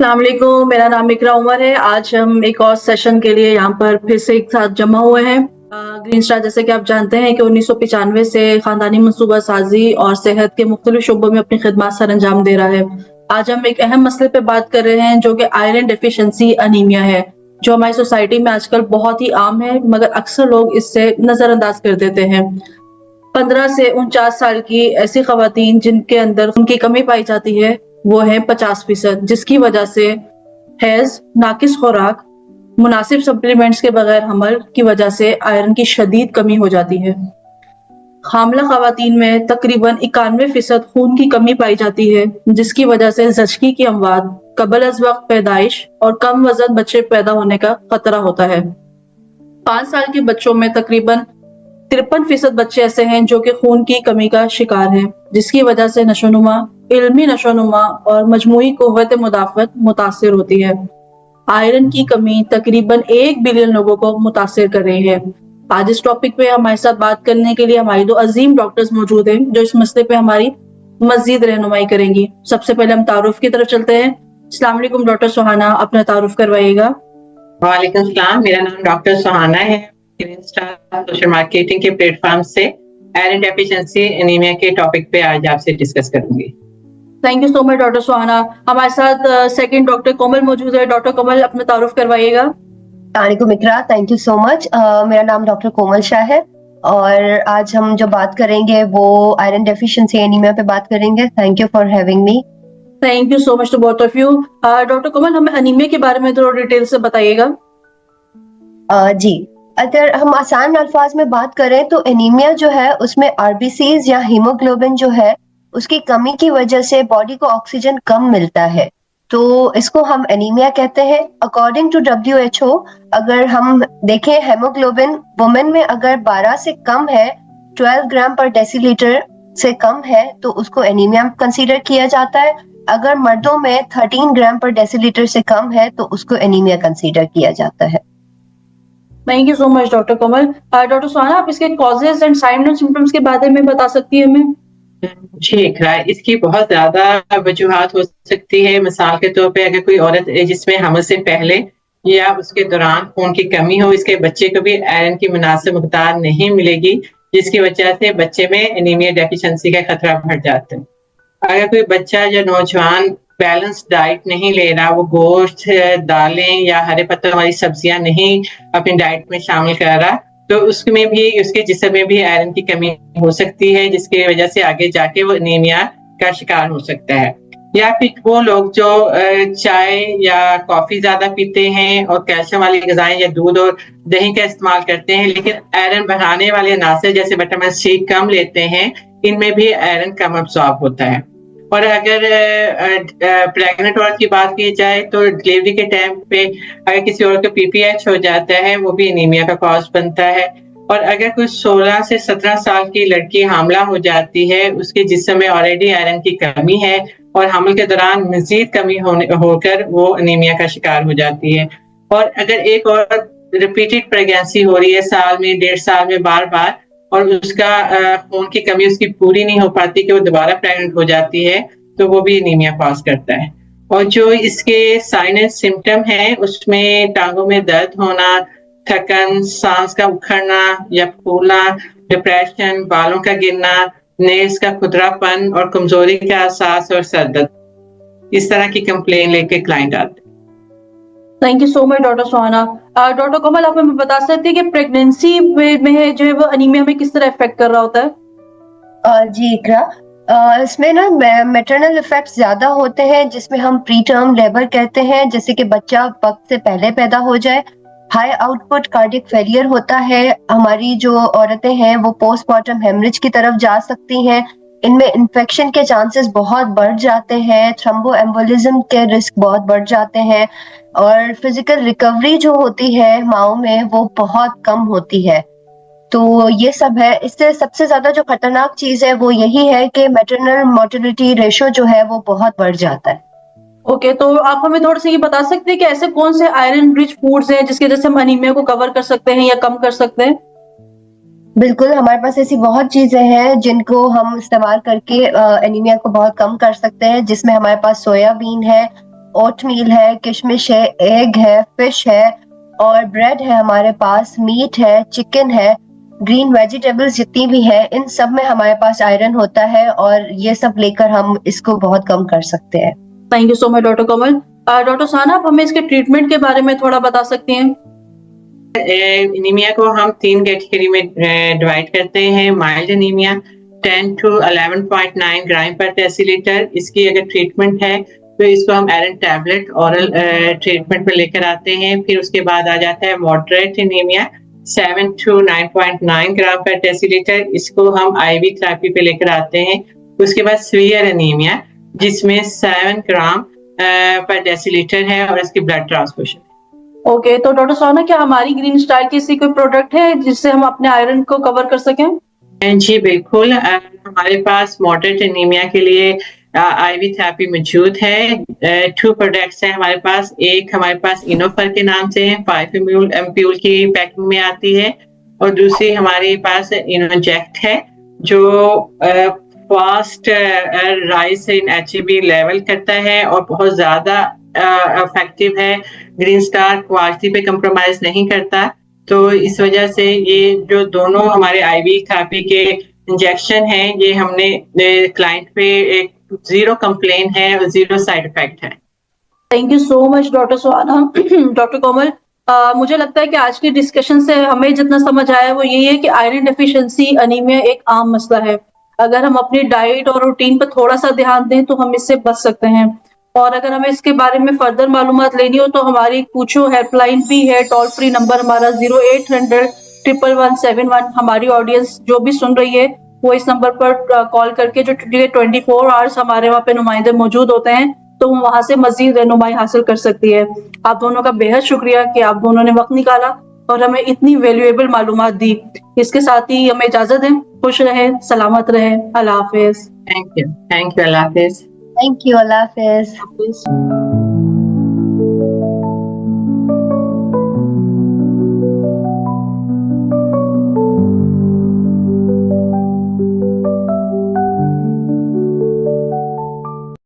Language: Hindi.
अस्सलाम वालेकुम, मेरा नाम इकरा उमर है। आज हम एक और सेशन के लिए यहाँ पर फिर से एक साथ जमा हुए हैं। ग्रीन स्टार जैसे कि आप जानते हैं कि 1995 से खानदानी मनसूबा साजी और सेहत के मुख्तलिफ शोबों में अपनी खिदमत सर अंजाम दे रहा है। आज हम एक अहम मसले पे बात कर रहे हैं जो कि आयरन डेफिशिएंसी अनीमिया है, जो हमारी सोसाइटी में आजकल बहुत ही आम है, मगर अक्सर लोग इससे नजरअंदाज कर देते हैं। 15 से 49 साल की ऐसी खवातीन जिनके अंदर उनकी कमी पाई जाती है वो है 50%, जिसकी वजह से हैज, नाकिस खुराक, मुनासिब सप्लीमेंट्स के बगैर हमल की वजह से आयरन की शदीद कमी हो जाती है। हामला खवातीन में तकरीबन 91% खून की कमी पाई जाती है, जिसकी वजह से जचकी की अमवात, कबल अज वक्त पैदाइश और कम वजन बच्चे पैदा होने का खतरा होता है। 5 साल के बच्चों में तकरीबन 53% बच्चे ऐसे हैं जो कि खून की कमी का शिकार हैं, जिसकी वजह से नशोनुमा, इल्मी नशोनुमा और मजमूई कुव्वत मुदाफ़त मुतासिर होती है। आयरन की कमी तकरीबन 1 बिलियन लोगों को मुतासिर कर रही है। आज इस टॉपिक पे हमारे साथ बात करने के लिए हमारी 2 अजीम डॉक्टर्स मौजूद हैं जो इस मसले पे हमारी मजीद रहनुमाई करेंगी। सबसे पहले हम तारुफ की तरफ चलते हैं। अस्सलाम वालेकुम डॉक्टर सुहाना, अपना तारुफ करवाइएगा। वालेकुम सलाम, मेरा नाम डॉक्टर सुहाना है। ग्रीन स्टार सोशल मार्केटिंग के प्लेटफॉर्म से आयरन डेफिशिएंसी एनीमिया के टॉपिक पे आज आपसे डिस्कस करूंगी। Thank you so much doctor Suhana. हमारे साथ सेकंड डॉक्टर कोमल मौजूद है। डॉक्टर कोमल, अपना तारुफ करवाइएगा। वालेकुम इकरा, थैंक यू सो मच। मेरा नाम डॉक्टर कोमल शाह है और आज हम जो बात करेंगे वो आयरन डेफिशिएंसी एनीमिया पे बात करेंगे। Thank you for having me. Thank you so much to both of you. Doctor Komal, हमें अनीमिया के बारे में थोड़ा डिटेल से बताइएगा। जी, अगर हम आसान अल्फाज में बात करें तो एनीमिया जो है उसमें आरबीसीज या हीमोग्लोबिन जो है उसकी कमी की वजह से बॉडी को ऑक्सीजन कम मिलता है, तो इसको हम एनीमिया कहते हैं। अकॉर्डिंग टू WHO, अगर हम देखें हेमोग्लोबिन वुमेन में अगर 12 से कम है, 12 ग्राम पर डेसीलीटर से कम है तो उसको एनीमिया कंसीडर किया जाता है। अगर मर्दों में 13 ग्राम पर डेसीलीटर से कम है तो उसको एनीमिया कंसीडर किया जाता है। Thank you so much doctor Komal. Doctor Suhana, आप इसके causes and sign and symptoms के बारे में बता सकती है हमें? जी इकरा, इसकी बहुत ज्यादा वजूहात हो सकती है। मिसाल के तौर पे अगर कोई औरत जिसमें हमल से पहले या उसके दौरान खून की कमी हो, इसके बच्चे को भी आयरन की मुनासिब मकदार नहीं मिलेगी, जिसकी वजह से बच्चे में एनीमिया डेफिशिएंसी का खतरा बढ़ जाता है। अगर कोई बच्चा या नौजवान बैलेंस डाइट नहीं ले रहा, वो गोश्त, दालें या हरे पत्तों वाली सब्जियां नहीं अपनी डाइट में शामिल कर रहा, तो उसमें भी, उसके जिस्म में भी आयरन की कमी हो सकती है, जिसकी वजह से आगे जाके वो एनीमिया का शिकार हो सकता है। या फिर वो लोग जो चाय या कॉफी ज्यादा पीते हैं और कैल्शियम वाली ग़िज़ाएं या दूध और दही का इस्तेमाल करते हैं, लेकिन आयरन बढ़ाने वाले अनासर जैसे विटामिन सी कम लेते हैं, इनमें भी आयरन कम अब्सॉर्ब होता है। और अगर प्रेग्नेंट औरत की बात की जाए तो डिलीवरी के टाइम पे अगर किसी औरत को PPH हो जाता है, वो भी एनीमिया का कॉज बनता है। और अगर कोई 16 से 17 साल की लड़की हामला हो जाती है, उसके जिस्म में ऑलरेडी आयरन की कमी है और हमल के दौरान मजीद कमी होकर वो एनीमिया का शिकार हो जाती है। और अगर एक औरत रिपीटेड प्रेगनेंसी हो रही है, साल में, 1.5 साल में बार बार, और उसका खून की कमी उसकी पूरी नहीं हो पाती कि वो दोबारा प्रेग्नेंट हो जाती है, तो वो भी एनीमिया कॉज करता है। और जो इसके साइन एंड सिम्टम है, उसमें टांगों में दर्द होना, थकन, सांस का उखड़ना या फूलना, डिप्रेशन, बालों का गिरना, नेल्स का खुरदरापन और कमजोरी का एहसास और सर दर्द, इस तरह की कंप्लेन लेके क्लाइंट आते हैं। Thank you so much doctor Suhana. Doctor Komal, आप हमें बता सकते हैं कि प्रेगनेंसी में जो है वो अनीमिया में किस तरह इफेक्ट कर रहा होता है? जी इकरा, इसमें ना मैटरनल इफेक्ट्स ज्यादा होते हैं, जिसमें हम प्री टर्म लेबर कहते हैं, जैसे कि बच्चा वक्त से पहले पैदा हो जाए। हाई आउटपुट कार्डियक फेलियर होता है। हमारी जो औरतें हैं वो पोस्टमार्टम हेमरेज की तरफ जा सकती हैं। इनमें इन्फेक्शन के चांसेस बहुत बढ़ जाते हैं, थ्रोम्बोएम्बोलिज्म के रिस्क बहुत बढ़ जाते हैं और फिजिकल रिकवरी जो होती है माओ में वो बहुत कम होती है। तो ये सब है। इससे सबसे ज्यादा जो खतरनाक चीज है वो यही है कि मैटरनल मोर्टेलिटी रेशो जो है वो बहुत बढ़ जाता है। ओके, तो आप हमें थोड़ा सा ये बता सकते हैं कि ऐसे कौन से आयरन रिच फूड्स हैं जिसकी वजह से हम अनीमिया को कवर कर सकते हैं या कम कर सकते हैं? बिल्कुल, हमारे पास ऐसी बहुत चीजें हैं जिनको हम इस्तेमाल करके एनीमिया को बहुत कम कर सकते हैं, जिसमें हमारे पास सोयाबीन है, ओटमील है, किशमिश है, एग है, फिश है और ब्रेड है हमारे पास, मीट है, चिकन है, ग्रीन वेजिटेबल्स जितनी भी है, इन सब में हमारे पास आयरन होता है और ये सब लेकर हम इसको बहुत कम कर सकते हैं। Thank you so much doctor Komal. Doctor Suhana, आप हमें इसके ट्रीटमेंट के बारे में थोड़ा बता सकती हैं? एनीमिया को हम 3 कैटेगरी में डिवाइड करते हैं। माइल्ड एनीमिया 10 to 11.9 ग्राम पर डेसीलीटर, इसकी अगर ट्रीटमेंट है तो इसको हम आयरन टैबलेट ऑरल ट्रीटमेंट में लेकर आते हैं। फिर उसके बाद आ जाता है मॉडरेट एनीमिया 7 to 9.9 ग्राम पर डेसीलीटर, इसको हम आईवी थेरेपी पे लेकर आते हैं। उसके बाद सीवियर एनीमिया जिसमें 7 ग्राम पर डेसीलीटर है और इसकी ब्लड ट्रांसफ्यूजन। ओके, तो डॉक्टर सुहाना, क्या हमारी ग्रीन स्टार की ऐसी कोई प्रोडक्ट है जिससे हम अपने आयरन को कवर कर सकें? जी बिल्कुल, हमारे पास मॉडरेट एनीमिया के लिए आईवी थेरेपी मौजूद है। 2 प्रोडक्ट्स हैं हमारे पास। एक हमारे पास इनोफर के नाम से है, 5 एम्प्यूल की पैकिंग में आती है, और दूसरी हमारे पास इनोजेक्ट है जो fast rise in HB level करता है और बहुत ज्यादा इफेक्टिव है। ग्रीन स्टार क्वालिटी पे कंप्रोमाइज नहीं करता, तो इस वजह से ये जो दोनों हमारे आईवी थेरेपी के इंजेक्शन हैं, ये हमने क्लाइंट पे एक 0 कंप्लेन है और 0 साइड इफेक्ट है। Thank you so much doctor Suhana. Doctor Komal, मुझे लगता है कि आज की डिस्कशन से हमें जितना समझ आया वो यही है कि आयरन डेफिशिएंसी अनीमिया एक आम मसला है। अगर हम अपनी डाइट और रूटीन पर थोड़ा सा ध्यान दें तो हम इससे बच सकते हैं। और अगर हमें इसके बारे में फर्दर मालूमात लेनी हो तो हमारी पूछो हेल्पलाइन भी है, टोल फ्री नंबर हमारा 0800 11171। हमारी ऑडियंस जो भी सुन रही है वो इस नंबर पर कॉल करके, जो 24 आवर्स हमारे वहाँ पे नुमाइंदे मौजूद होते हैं, तो वो वहाँ से मजीद रहनुमाई हासिल कर सकती है। आप दोनों का बेहद शुक्रिया कि आप दोनों ने वक्त निकाला और हमें इतनी वैल्यूएबल मालूमात दी। इसके साथ ही हमें इजाजत दें। खुश रहें, सलामत रहें। अल्लाह हाफिज। थैंक यू, अल्लाह हाफिज। थैंक यू, अल्लाह हाफिज। हाफिज।